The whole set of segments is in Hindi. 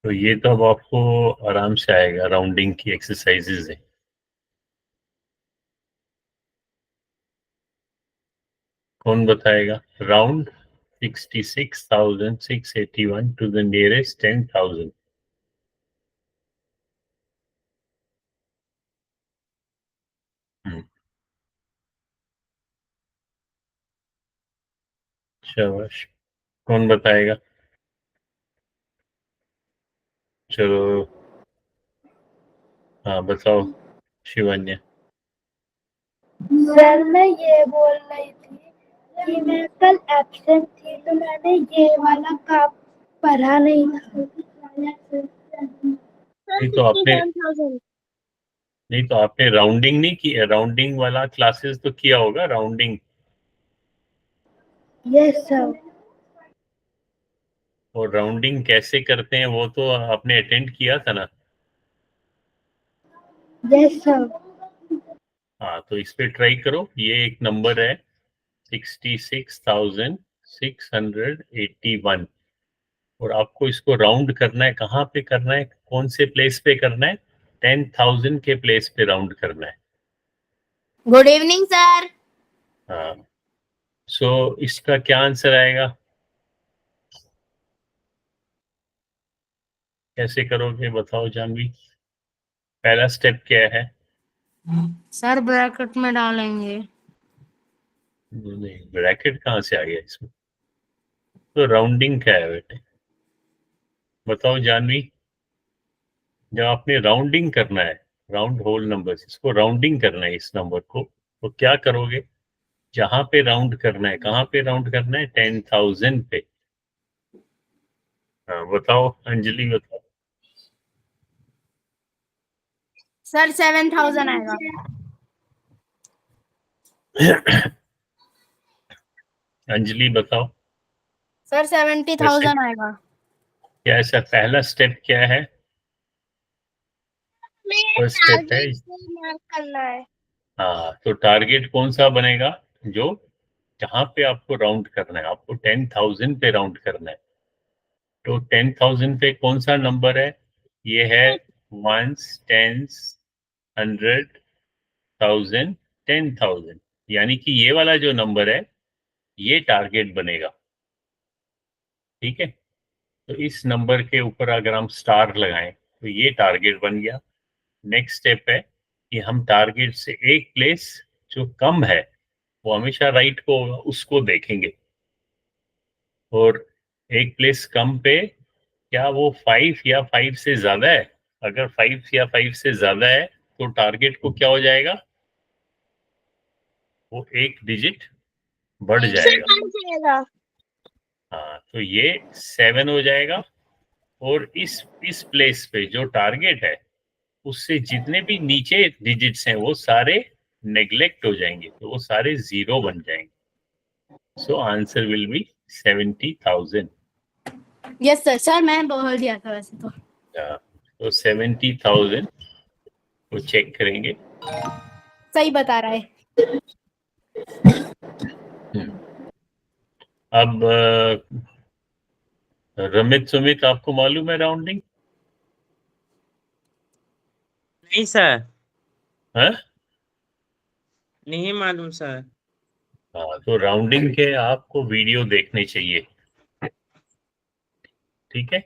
तो ये तो अब आपको आराम से आएगा, राउंडिंग की एक्सरसाइजेज है। कौन बताएगा? Round 66,681 to the nearest 10,000। शाबाश। कौन बताएगा? चलो, हाँ बताओ शिवन्या। सर मैं ये बोल रही थी कि मैं कल एब्सेंट थी तो मैंने ये वाला काम पढ़ा नहीं था। नहीं तो आपने राउंडिंग नहीं की? राउंडिंग वाला क्लासेस तो किया होगा, राउंडिंग। Yes sir. और राउंडिंग कैसे करते हैं वो तो आपने अटेंड किया था ना? Yes sir. हाँ, तो इस पे ट्राई करो। ये एक नंबर है 66,681 और आपको इसको राउंड करना है। कहाँ पे करना है, कौन से प्लेस पे करना है? 10,000 के प्लेस पे राउंड करना है। Good evening sir. हाँ, सो इसका क्या आंसर आएगा? कैसे करोगे बताओ जानवी? पहला स्टेप क्या है? सर ब्रैकेट में डालेंगे। नहीं, ब्रैकेट कहाँ से आ गया इसमें? तो राउंडिंग क्या है बेटे, बताओ जानवी? जब आपने राउंडिंग करना है, राउंड होल नंबर, इसको राउंडिंग करना है इस नंबर को, तो क्या करोगे? जहां पे राउंड करना है, कहाँ पे राउंड करना है? 10,000 पे। हाँ बताओ अंजलि, बताओ। सर 7,000 आएगा। अंजलि बताओ। सर 70,000 आएगा। क्या ऐसा पहला स्टेप क्या है? फर्स्ट स्टेप है। करना है। हाँ, तो टारगेट कौन सा बनेगा? जो जहां पे आपको राउंड करना है, आपको 10,000 पे राउंड करना है। तो 10,000 पे कौन सा नंबर है? ये है वंस, टेंस, 100, 1000, 10,000। यानी कि ये वाला जो नंबर है ये टारगेट बनेगा। ठीक है, तो इस नंबर के ऊपर अगर हम स्टार लगाएं तो ये टारगेट बन गया। नेक्स्ट स्टेप है कि हम टारगेट से एक प्लेस जो कम है, वो हमेशा राइट को होगा, उसको देखेंगे। और एक प्लेस कम पे क्या वो 5 या 5 से ज्यादा है? अगर 5 या 5 से ज्यादा है तो टारगेट को क्या हो जाएगा? वो एक डिजिट बढ़ जाएगा। हाँ, तो ये 7 हो जाएगा। और इस प्लेस पे जो टारगेट है उससे जितने भी नीचे डिजिट्स हैं वो सारे नेग्लेक्ट हो जाएंगे, तो वो सारे जीरो बन जाएंगे। So answer will be 70,000। Yes sir. Sir मैं बोल दिया था वैसे तो। तो 70,000 को चेक करेंगे। सही बता रहा है। अब रमित सुमित, आपको मालूम है राउंडिंग? नहीं सर, हाँ, नहीं मालूम सर। हाँ, तो राउंडिंग के आपको वीडियो देखने चाहिए। ठीक है,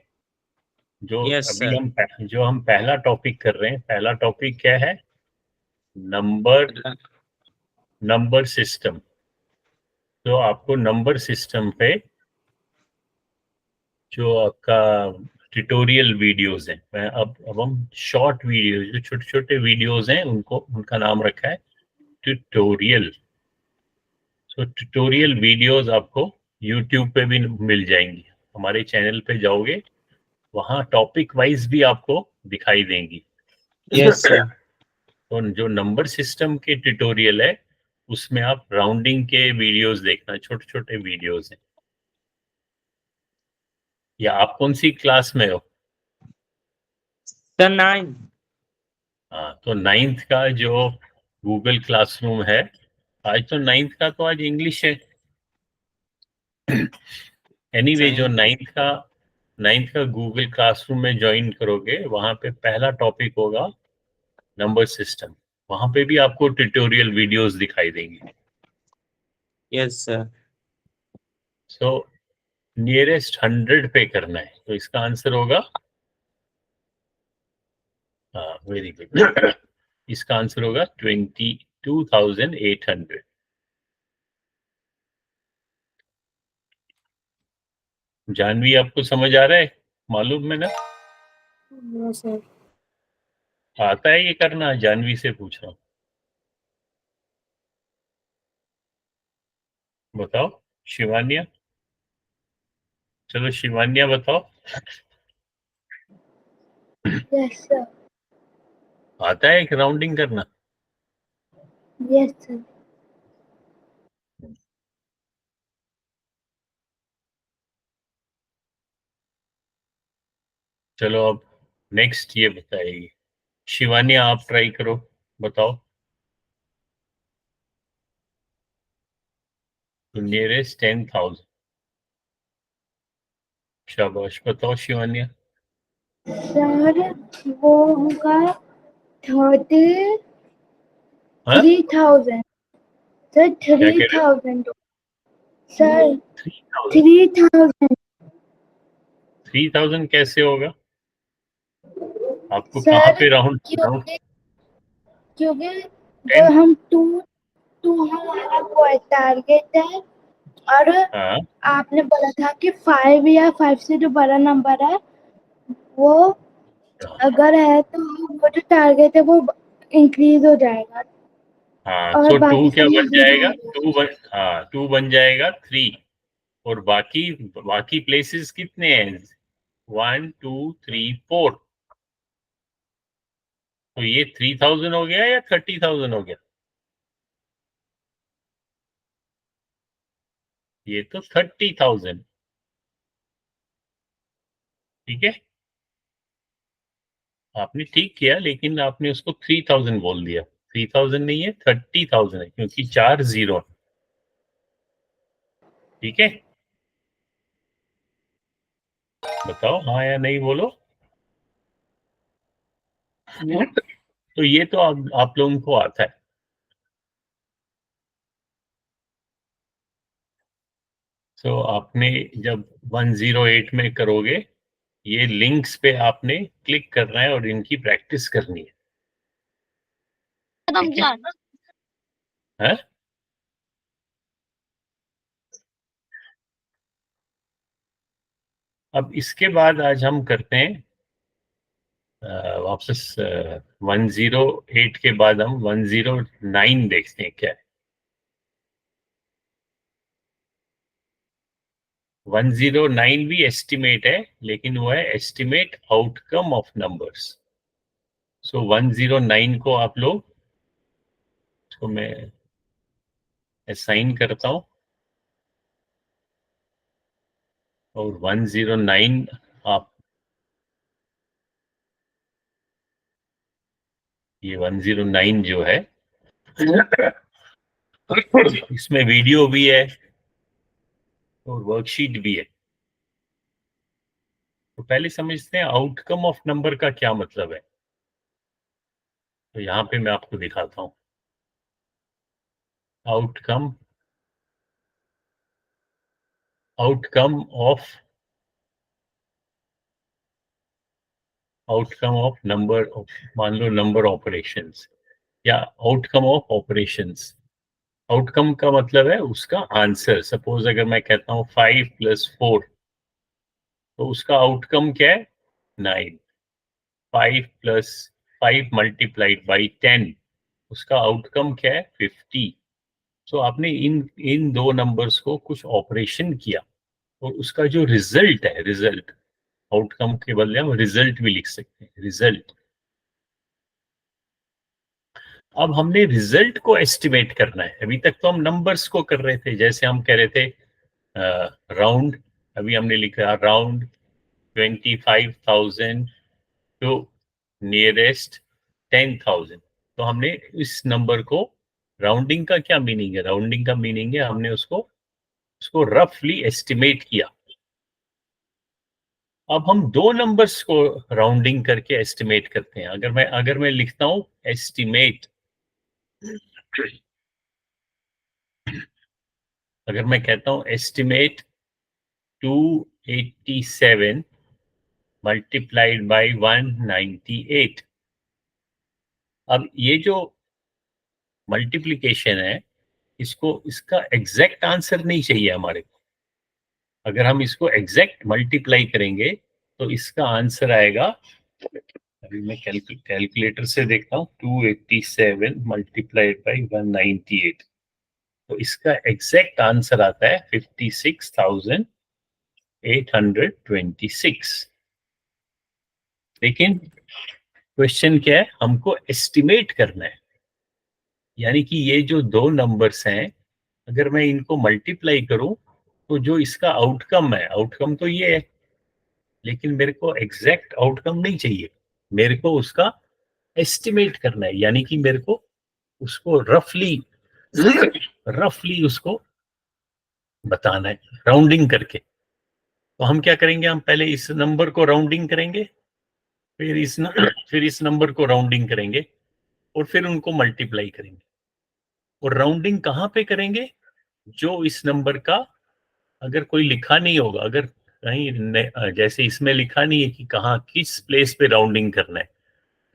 जो यस अभी सर। हम पहला टॉपिक कर रहे हैं, पहला टॉपिक क्या है? Number, number system. तो आपको नंबर सिस्टम पे जो आपका ट्यूटोरियल वीडियोस हैं, मैं अब हम शॉर्ट वीडियोस, जो छोटे छोटे वीडियोस हैं उनको, उनका नाम रखा है ट्यूटोरियल। तो ट्यूटोरियल वीडियोस आपको यूट्यूब पे भी मिल जाएंगी। हमारे चैनल पे जाओगे, वहाँ टॉपिक वाइज भी आपको दिखाई देंगी। Yes sir. तो जो नंबर सिस्टम के ट्यूटोरियल है उसमें आप राउंडिंग के वीडियोस देखना, छोटे छोटे वीडियोस हैं। या आप कौन सी क्लास में हो? सर 9। हाँ, तो नाइन्थ का जो गूगल क्लासरूम है, आज तो नाइन्थ का तो आज इंग्लिश है। एनीवे, जो नाइन्थ का 9th का गूगल क्लासरूम में ज्वाइन करोगे, वहां पे पहला टॉपिक होगा नंबर सिस्टम। वहां पे भी आपको ट्यूटोरियल वीडियोस दिखाई देंगी। Yes sir. सो नियरेस्ट 100 पे करना है, तो इसका आंसर होगा, हाँ वेरी गुड, इसका आंसर होगा 22,800। जानवी आपको समझ आ रहा है? मालूम है ना? Yes sir. आता है ये करना? जानवी से पूछ रहा हूँ, बताओ। शिवानिया, चलो शिवानिया बताओ। Yes sir. आता है एक राउंडिंग करना? Yes sir. चलो अब नेक्स्ट ये बताएगी शिवानिया, आप ट्राई करो, बताओ। तो नियरेस्ट 10,000, शाबाश, बताओ शिवानिया। सर वो होगा 33,000 हाँ, सर। क्या कह रहे हो? 3,000 सर। 3,000? 3,000 3,000 कैसे होगा? आपको कहाँ सर। पे राउंड राउंड? क्योंकि क्योंकि 10? जो हम टू टू हमारा वो टारगेट है, और हाँ आपने बोला था कि 5 या 5 से जो बड़ा नंबर है वो अगर है तो वो जो टारगेट है वो इंक्रीज हो जाएगा, हाँ, और तो टू बाकी क्या सब बन में जीरो जाएगा? हो जाएगा। हाँ, टू बन जाएगा 3। और बाकी बाकी प्लेसेस कितने हैं? 1 2 3 4। तो ये 3,000 हो गया या 30,000 हो गया? ये तो 30,000। ठीक है, आपने ठीक किया, लेकिन आपने उसको 3,000 बोल दिया। 3,000 नहीं है, 30,000 है, क्योंकि 4 जीरो। ठीक है, बताओ हाँ या नहीं, बोलो। तो ये तो आप लोगों को आता है। तो आपने जब 108 में करोगे, ये लिंक्स पे आपने क्लिक करना है और इनकी प्रैक्टिस करनी है। ठीक है? हाँ? अब इसके बाद आज हम करते हैं वापस 108 के बाद हम 109 देखते हैं क्या है। 109 भी एस्टिमेट है, लेकिन वो है एस्टिमेट आउटकम ऑफ नंबर्स। सो 109 को आप लोग, तो मैं असाइन करता हूं, और 109 आप, ये 109 जो है इसमें वीडियो भी है और वर्कशीट भी है। तो पहले समझते हैं आउटकम ऑफ नंबर का क्या मतलब है। तो यहाँ पे मैं आपको दिखाता हूँ outcome outcome of number of, मान लो नंबर ऑपरेशंस, या आउटकम ऑफ ऑपरेशंस। आउटकम का मतलब है उसका आंसर। सपोज अगर मैं कहता हूँ 5 + 4, तो उसका आउटकम क्या है? 9। 5 + 5 × 10, उसका आउटकम क्या है? 50। सो आपने इन दो नंबर्स को कुछ ऑपरेशन किया, और उसका जो रिजल्ट है, रिजल्ट, आउटकम के बदले हम रिजल्ट भी लिख सकते हैं, रिजल्ट। अब हमने रिजल्ट को एस्टिमेट करना है। अभी तक तो हम नंबर्स को कर रहे थे, जैसे हम कह रहे थे राउंड, अभी हमने लिखा राउंड 25,000 टू नियरेस्ट 10,000। तो हमने इस नंबर को, राउंडिंग का क्या मीनिंग है? राउंडिंग का मीनिंग है हमने उसको रफली एस्टिमेट किया। अब हम दो नंबर्स को राउंडिंग करके एस्टिमेट करते हैं। अगर मैं लिखता हूं एस्टिमेट, अगर मैं कहता हूं एस्टिमेट 287 मल्टीप्लाइड बाय 198, अब ये जो मल्टीप्लिकेशन है, इसका एग्जैक्ट आंसर नहीं चाहिए हमारे को। अगर हम इसको एग्जैक्ट मल्टीप्लाई करेंगे तो इसका आंसर आएगा, अभी मैं कैलकुलेटर से देखता हूँ, 287 मल्टीप्लाइड बाय 198, तो इसका एग्जैक्ट आंसर आता है 56,826। लेकिन क्वेश्चन क्या है, हमको एस्टिमेट करना है, यानी कि ये जो दो नंबर्स हैं, अगर मैं इनको मल्टीप्लाई करूं तो जो इसका आउटकम है, आउटकम तो ये है, लेकिन मेरे को एग्जैक्ट आउटकम नहीं चाहिए, मेरे को उसका एस्टिमेट करना है, यानी कि मेरे को उसको रफली उसको बताना है राउंडिंग करके। तो हम क्या करेंगे, हम पहले इस नंबर को राउंडिंग करेंगे, फिर इस नंबर को राउंडिंग करेंगे, और फिर उनको मल्टीप्लाई करेंगे। और राउंडिंग कहाँ पे करेंगे, जो इस नंबर का अगर कोई लिखा नहीं होगा, अगर कहीं जैसे इसमें लिखा नहीं है कि कहाँ किस प्लेस पे राउंडिंग करना है,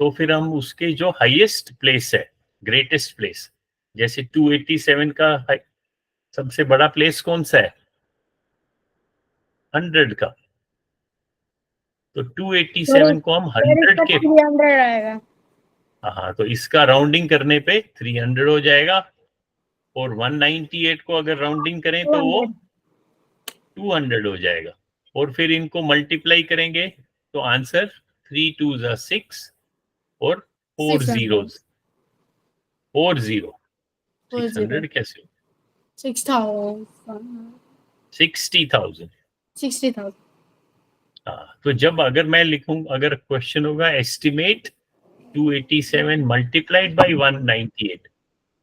तो फिर हम उसके जो हाईएस्ट प्लेस है, ग्रेटेस्ट प्लेस, जैसे 287 का सबसे बड़ा प्लेस कौन सा है, 100 का, तो 287 को हम 100 के, 300 आएगा। हाँ, तो इसका राउंडिंग करने पे 300 हो जाएगा, और 198 को अगर राउंडिंग करें तो वो 200 हो जाएगा, और फिर इनको मल्टीप्लाई करेंगे तो आंसर 3 2 जा 6 और 4 zeros 600 कैसे हो, 60,000। 60,000। हाँ, तो जब अगर मैं लिखूं, अगर क्वेश्चन होगा एस्टिमेट 287 मल्टीप्लाइड बाय 198,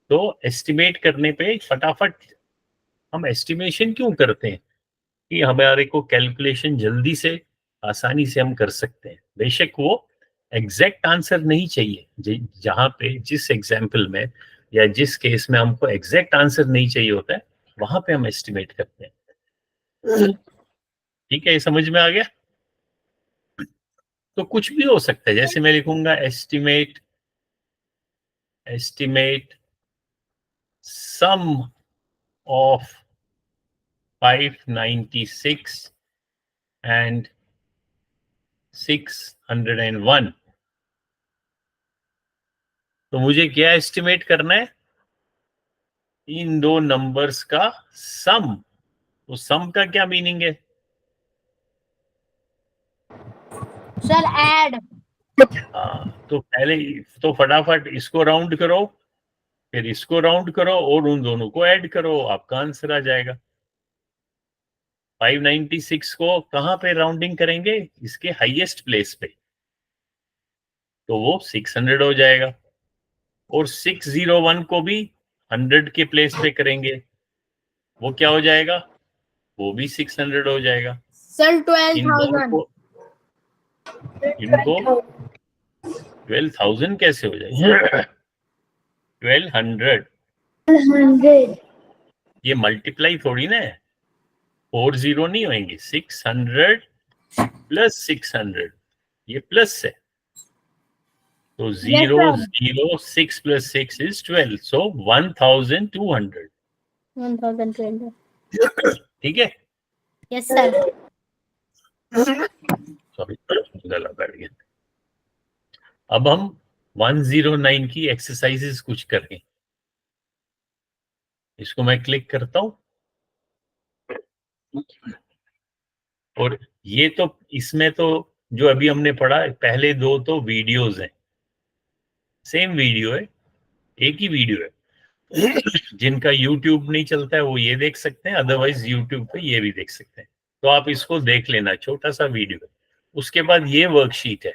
तो एस्टिमेट करने पे फटाफट हम एस्टिमेशन क्यों करते हैं कि हमारे को कैलकुलेशन जल्दी से आसानी से हम कर सकते हैं। बेशक वो एग्जैक्ट आंसर नहीं चाहिए, जहां पे जिस एग्जाम्पल में या जिस केस में हमको एग्जैक्ट आंसर नहीं चाहिए होता है, वहां पे हम एस्टिमेट करते हैं। ठीक है, ये समझ में आ गया। तो कुछ भी हो सकता है, जैसे मैं लिखूंगा एस्टिमेट सम ऑफ 596 एंड 601, तो मुझे क्या एस्टिमेट करना है, इन दो नंबर्स का सम। तो सम का क्या मीनिंग है, सर ऐड। हाँ, तो पहले तो फटाफट इसको राउंड करो, फिर इसको राउंड करो, और उन दोनों को ऐड करो, आपका आंसर आ जाएगा। 596 को कहां पे राउंडिंग करेंगे, इसके हाईएस्ट प्लेस पे, तो वो 600 हो जाएगा, और 601 को भी 100 के प्लेस पे करेंगे, वो क्या हो जाएगा, वो भी 600 हो जाएगा। सर इन दोनों 12,000। को, इनको 12,000 कैसे हो जाएगा, 1200, 100 ये मल्टीप्लाई थोड़ी ना है, 40 नहीं होंगे, 600 प्लस 600, ये प्लस है, तो 0 0 6 प्लस 6 इज 12, सो 1200। 1,200। ठीक है, यस सर। सॉरी गला बैठ गया। अब हम 109 की एक्सरसाइजेस कुछ करें, इसको मैं क्लिक करता हूं, और ये तो इसमें तो जो अभी हमने पढ़ा, पहले दो तो वीडियोस हैं, सेम वीडियो है, एक ही वीडियो है। जिनका YouTube नहीं चलता है वो ये देख सकते हैं, अदरवाइज YouTube पे ये भी देख सकते हैं। तो आप इसको देख लेना, छोटा सा वीडियो है। उसके बाद ये वर्कशीट है,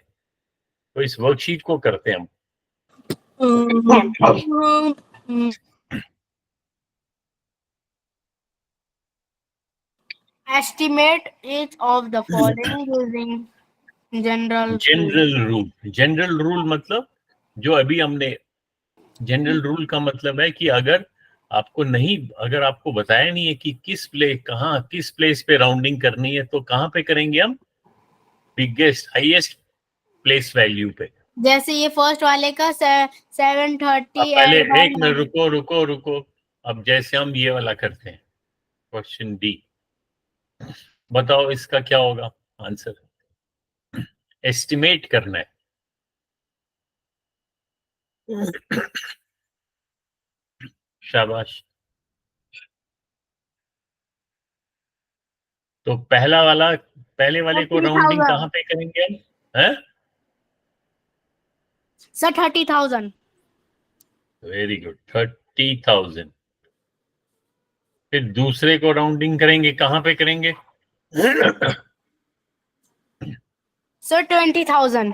तो इस वर्कशीट को करते हैं हम। Estimate each of the following using general rule. General rule मतलब जो अभी हमने जनरल रूल का मतलब है कि अगर आपको बताया नहीं है कि किस प्लेस पे राउंडिंग करनी है तो कहाँ पे करेंगे हम? बिगेस्ट हाईएस्ट प्लेस वैल्यू पे। जैसे ये फर्स्ट वाले का 730 अब पहले एक मिनट रुको। अब जैसे हम ये वाला करते हैं, क्वेश्चन डी, बताओ इसका क्या होगा आंसर? एस्टिमेट करना है। शाबाश। तो पहले वाले को 30,000 राउंडिंग कहाँ पे करेंगे हम? हैं? सर 30,000। Very good, 30,000। फिर दूसरे को राउंडिंग करेंगे, कहाँ पे करेंगे? सर 20,000।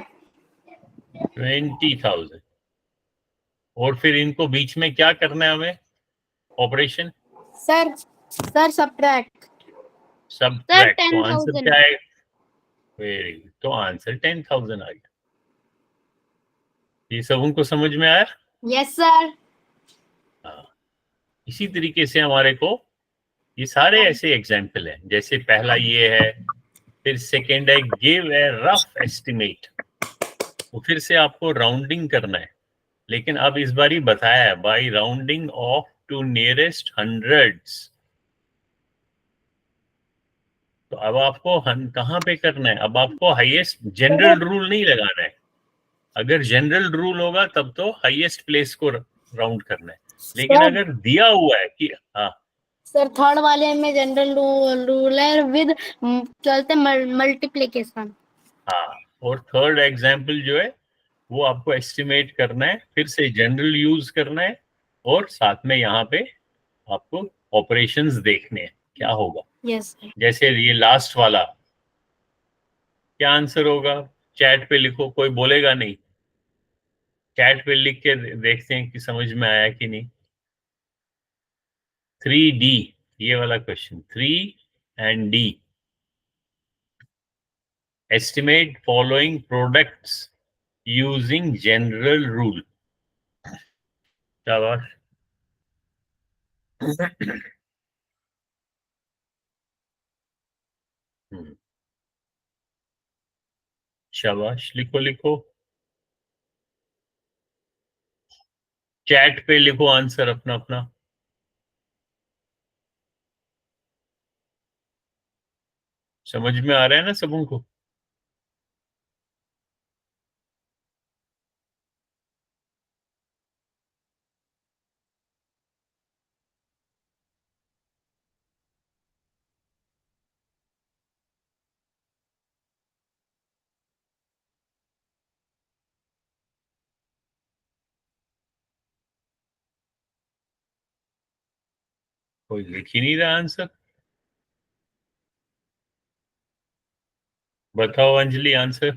20,000। और फिर इनको बीच में क्या करना है हमें? Operation sir subtract. सब्ट्रैक्ट। तो 10,000। आंसर क्या है? वेरी गुड, तो आंसर 10,000 आ गया। ये सब उनको समझ में आया? Yes sir. हाँ, इसी तरीके से हमारे को ये सारे ऐसे एग्जाम्पल हैं। जैसे पहला ये है, फिर सेकेंड है गिव ए रफ एस्टिमेट, तो फिर से आपको राउंडिंग करना है, लेकिन अब इस बार ही बताया है by rounding off to nearest hundreds. तो अब आपको कहाँ पे करना है? अब आपको हाईएस्ट जनरल रूल नहीं लगाना है। अगर जनरल रूल होगा तब तो हाईएस्ट प्लेस को राउंड करना है, लेकिन अगर दिया हुआ है कि हाँ सर थर्ड वाले में जनरल रूल है विद चलते मल्टीप्लिकेशन। हाँ, और थर्ड एग्जाम्पल जो है वो आपको एस्टिमेट करना है, फिर से जनरल यूज करना है, और साथ में यहाँ पे आपको ऑपरेशंस देखने हैं क्या होगा। यस। जैसे ये लास्ट वाला, क्या आंसर होगा? चैट पे लिखो, कोई बोलेगा नहीं। चैट पे लिख के देखते हैं कि समझ में आया कि नहीं। 3D, ये वाला question 3 and D, estimate following products using general rule। शाबाश। शाबाश, लिखो चैट पे लिखो आंसर अपना अपना। समझ में आ रहा है ना सबों को? कोई लिख ही नहीं रहा आंसर। बताओ अंजलि आंसर।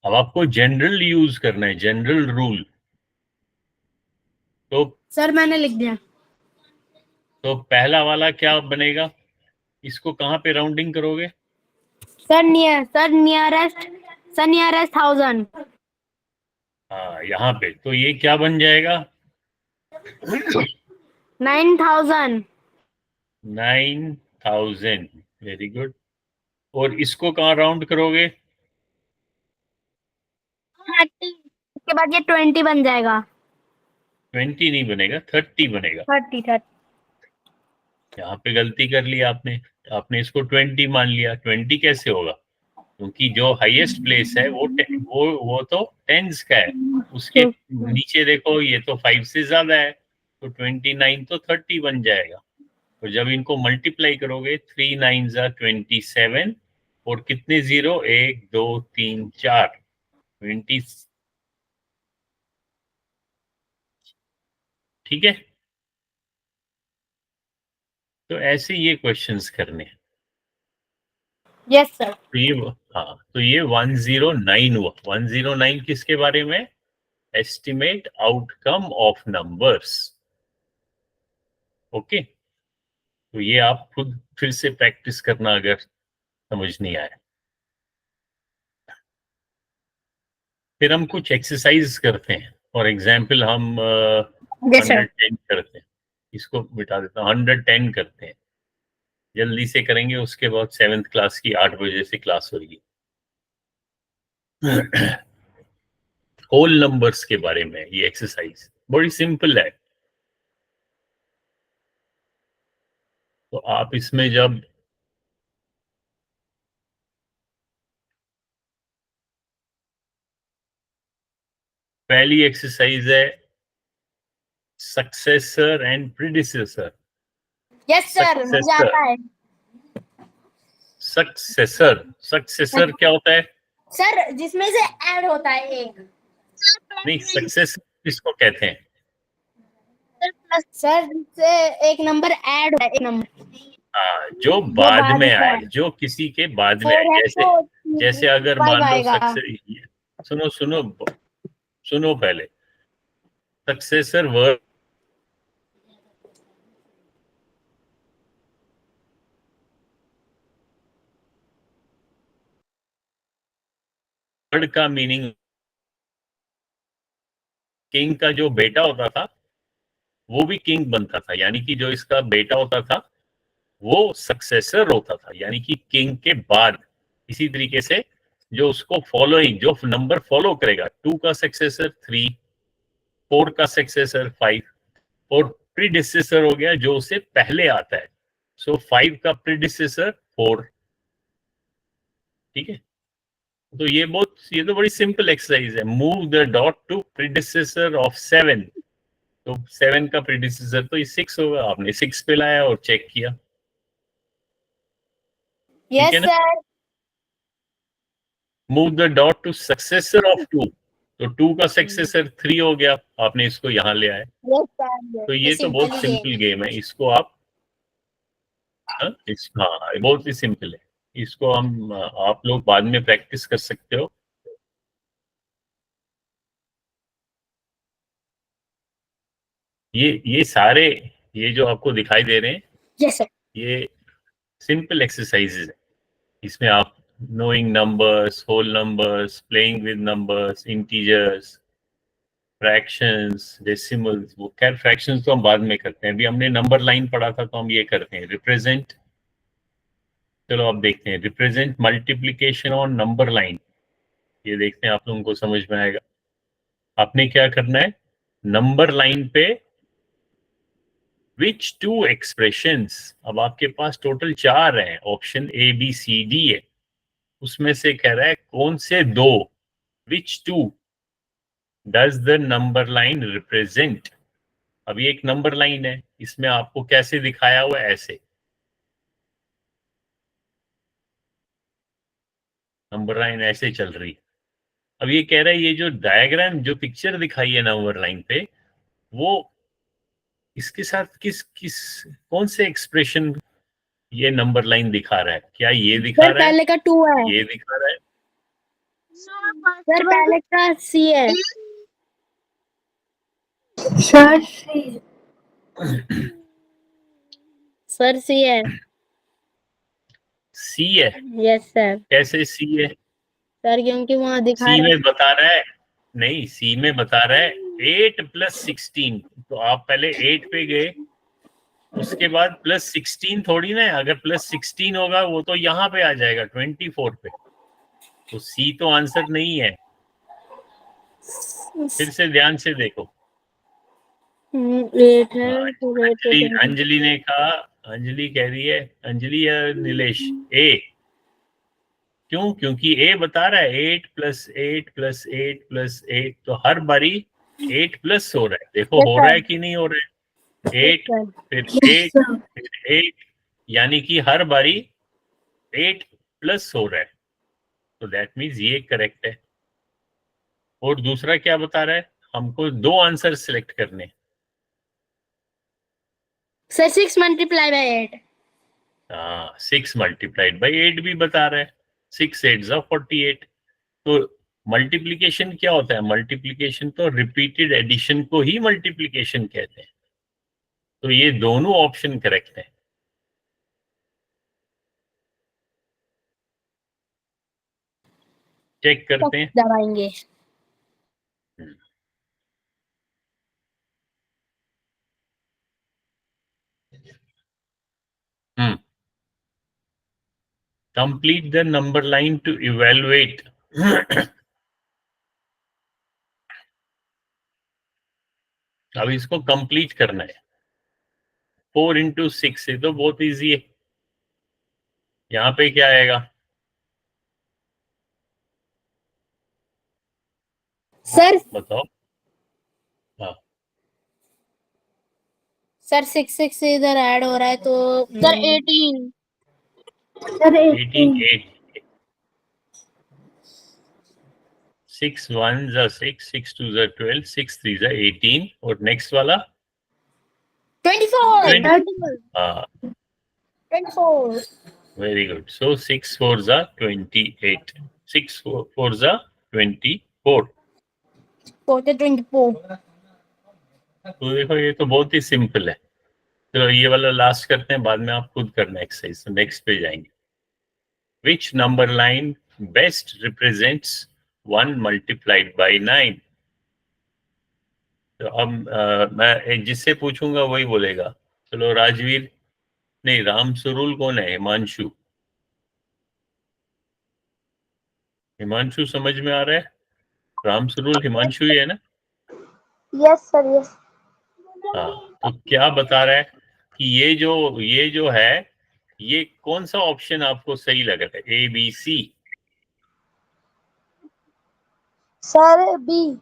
अब आपको जनरल यूज करना है, जनरल रूल। तो सर मैंने लिख दिया। तो पहला वाला क्या बनेगा? इसको कहाँ पे राउंडिंग करोगे? Sir nearest 1000। हाँ, यहाँ पे तो ये क्या बन जाएगा? 9,000। 9,000। Very good. और इसको कहाँ राउंड करोगे? 30। उसके बाद ये 20 बन जाएगा। 20 नहीं बनेगा, 30 बनेगा। 30। यहाँ पे गलती कर ली आपने इसको 20 मान लिया। 20 कैसे होगा? क्योंकि जो हाईएस्ट प्लेस है वो तो टेंस का है। उसके नीचे देखो, ये तो 5 से ज्यादा है, तो 29 तो 30 बन जाएगा। तो जब इनको मल्टीप्लाई करोगे, 3 9 27, और कितने जीरो? 1 2 3 4, 20। ठीक है, तो ऐसे ये क्वेश्चंस करने हैं। Yes sir. तो ये 109 हुआ। 109 किसके बारे में? estimate outcome of numbers. Okay, तो ये आप खुद फिर से प्रैक्टिस करना अगर समझ नहीं आया। फिर हम कुछ एक्सरसाइज करते हैं। फॉर एग्जाम्पल हम Yes, sir. 110 करते हैं, इसको बिठा देता हूँ, 110 करते हैं, जल्दी से करेंगे, उसके बाद 7th क्लास की 8 बजे से क्लास होगी। होल नंबर्स के बारे में ये एक्सरसाइज बड़ी सिंपल है। तो आप इसमें जब पहली एक्सरसाइज है successor and predecessor. Yes, sir. मुझे आता है। सक्सेसर, सक्सेसर क्या होता है? सर जिसमें से ऐड होता है एक। नहीं, सक्सेसर किसको कहते हैं? सर जिससे एक नंबर ऐड होता है, एक नंबर जो बाद में आए, जो किसी के बाद में आए, जैसे अगर मान लो सक्सेस, सुनो सुनो सुनो, पहले सक्सेसर वर्ड का मीनिंग, किंग का जो बेटा होता था वो भी किंग बनता था, यानी कि जो इसका बेटा होता था वो सक्सेसर होता था, यानी कि किंग के बाद। इसी तरीके से जो उसको फॉलोइंग, जो नंबर फॉलो करेगा, 2 का सक्सेसर 3, 4 का सक्सेसर 5, और प्रीडिसेसर हो गया जो उससे पहले आता है। सो 5 का प्रीडिसेसर 4। ठीक है, तो ये तो बड़ी सिंपल एक्सरसाइज है। Move the dot to predecessor of 7। तो 7 का प्रीडिसेसर तो ये 6 होगा, आपने 6 पे लाया और चेक किया। Yes sir. Move the dot to successor of 2, तो 2 का सक्सेसर 3 हो गया, आपने इसको यहां ले आए। तो ये तो बहुत सिंपल गेम है, इसको आप हाँ बहुत ही सिंपल है, इसको हम आप लोग बाद में प्रैक्टिस कर सकते हो। ये सारे, ये जो आपको दिखाई दे रहे हैं, यस सर, ये सिंपल एक्सरसाइजेज है। इसमें आप knowing numbers, whole numbers, playing with numbers, integers, fractions, decimals, वो खैर फ्रैक्शंस तो हम बाद में करते हैं, अभी हमने नंबर लाइन पढ़ा था तो हम ये करते हैं। रिप्रेजेंट, चलो अब देखते हैं, represent multiplication on number line, ये देखते हैं आप लोगों को समझ में आएगा। आपने क्या करना है, नंबर लाइन पे विच 2 एक्सप्रेशंस, अब आपके पास टोटल 4 हैं, option A B C D है, उसमें से कह रहा है कौन से 2, विच 2 does the number line represent. अब ये एक नंबर लाइन है, इसमें आपको कैसे दिखाया हुआ है, ऐसे नंबर लाइन ऐसे चल रही है। अब ये कह रहा है ये जो डायग्राम, जो पिक्चर दिखाई है नंबर लाइन पे, वो इसके साथ किस किस कौन से एक्सप्रेशन ये नंबर लाइन दिखा रहा है? क्या ये दिखा रहा है, पहले का 2 है, ये दिखा रहा है? सर पहले का C है। सर सी। सर C है। सी है? Yes sir. कैसे सी है? सर क्योंकि वहाँ दिखा सी रहा में बता रहा है, नहीं सी में बता रहा है 8 + 16, तो आप पहले 8 पे गए, उसके बाद +16 थोड़ी ना है, अगर +16 होगा वो तो यहाँ पे आ जाएगा 24 पे, तो सी तो आंसर नहीं है। फिर से ध्यान से देखो। 8 है। अंजलि ने कहा, अंजलि कह रही है, अंजलि या नीलेश, ए, क्यों? क्योंकि ए बता रहा है 8 + 8 + 8 + 8, तो हर बारी 8 प्लस हो रहा है, देखो हो रहा है कि नहीं हो रहा है, 8 फिर 8 फिर 8, यानी कि हर बारी 8 प्लस हो रहा है, तो दैट मीन्स ये करेक्ट है। और दूसरा क्या बता रहा है, हमको 2 आंसर सिलेक्ट करने। सर 6 × 8। हाँ, 6 × 8 भी बता रहा है, 6 8 = 48, तो मल्टीप्लिकेशन क्या होता है? मल्टीप्लिकेशन तो रिपीटेड एडिशन को ही मल्टीप्लिकेशन कहते हैं। तो ये दोनों ऑप्शन करेक्ट है। चेक करते हैं। दबाएंगे। Complete the number line to evaluate. अब इसको कंप्लीट करना है। 4 into 6 से तो बहुत इजी है। यहाँ पे क्या आएगा? सर बताओ। हाँ, सर 6 से इधर ऐड हो रहा है तो सर 18। सर 18 18 8 6 1 जा 6 6 2 जा 12 6 3 जा 18 और नेक्स्ट वाला 24। हाँ 24। Very good. सो 6 4 जा 28 6 4 जा 24। पोते 24। तो देखो ये तो बहुत ही सिंपल है। तो ये वाला लास्ट करते हैं, बाद में आप खुद करना एक्सरसाइज। नेक्स्ट पे जाएंगे। Which number line best represents 1 multiplied by 9? तो अब मैं जिससे पूछूंगा वही बोलेगा। चलो राजवीर, नहीं राम सुरुल कौन है? हिमांशु। हिमांशु समझ में आ रहा है? राम सुरुल हिमांशु ही है ना? Yes sir yes. हाँ, तो क्या बता रहा है कि ये जो है, ये कौन सा ऑप्शन आपको सही लग रहा है? A B C? Sir B.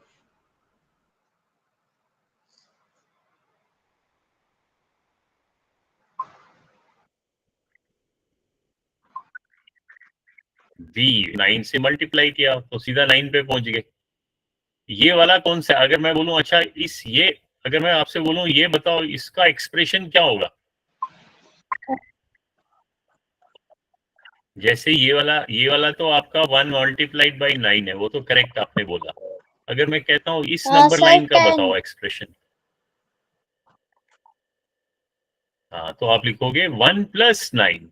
B. 9 से मल्टीप्लाई किया तो सीधा 9 पे पहुंच गए। ये वाला कौन सा? अगर मैं बोलूं अच्छा अगर मैं आपसे बोलूं ये बताओ इसका एक्सप्रेशन क्या होगा? जैसे ये वाला तो आपका 1 मल्टीप्लाइड बाई 9 है, वो तो करेक्ट आपने बोला। अगर मैं कहता हूँ इस नंबर लाइन का बताओ एक्सप्रेशन, हाँ तो आप लिखोगे 1 + 9।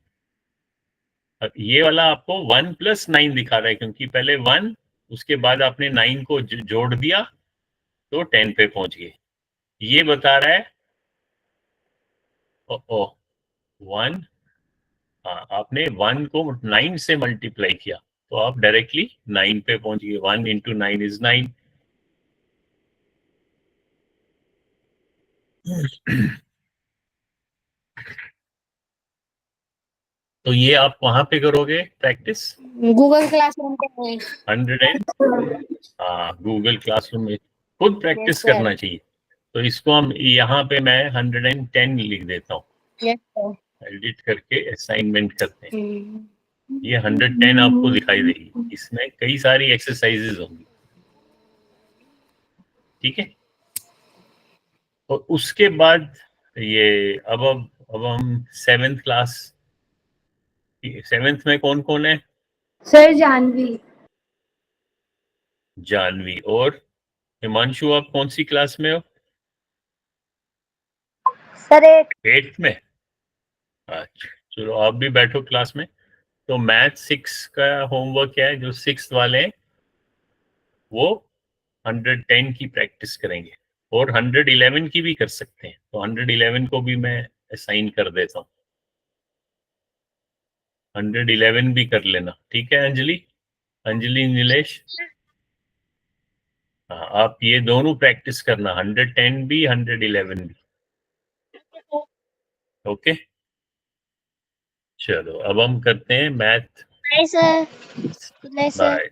ये वाला आपको 1 + 9 दिखा रहा है क्योंकि पहले 1 उसके बाद आपने 9 को जोड़ दिया तो 10 पे पहुंच गए। ये बता रहा है 1, हाँ आपने 1 को 9 से मल्टीप्लाई किया तो आप डायरेक्टली 9 पे पहुंच गए। 1 × 9 = 9। तो ये आप वहां पे करोगे प्रैक्टिस गूगल क्लासरूम पे। गूगल क्लासरूम में खुद प्रैक्टिस करना चाहिए। तो इसको हम यहाँ पे मैं 110 लिख देता हूँ। Yes sir. एडिट करके असाइनमेंट करते हैं। ये 110 आपको दिखाई देगी। इसमें कई सारी एक्सरसाइजेज होंगी, ठीक है। और उसके बाद ये अब हम 7th क्लास, 7th में कौन कौन है? सर जानवी। जानवी और हिमांशु। आप कौन सी क्लास में हो? सर 8th में। अच्छा चलो आप भी बैठो क्लास में। तो मैथ 6 का होमवर्क क्या है? जो 6th वाले हैं वो 110 की प्रैक्टिस करेंगे और 111 की भी कर सकते हैं। तो 111 को भी मैं असाइन कर देता हूँ। 111 भी कर लेना, ठीक है अंजलि नीलेश। हाँ आप ये दोनों प्रैक्टिस करना, 110 भी 111 भी। ओके चलो अब हम करते हैं मैथ। सर। बाय।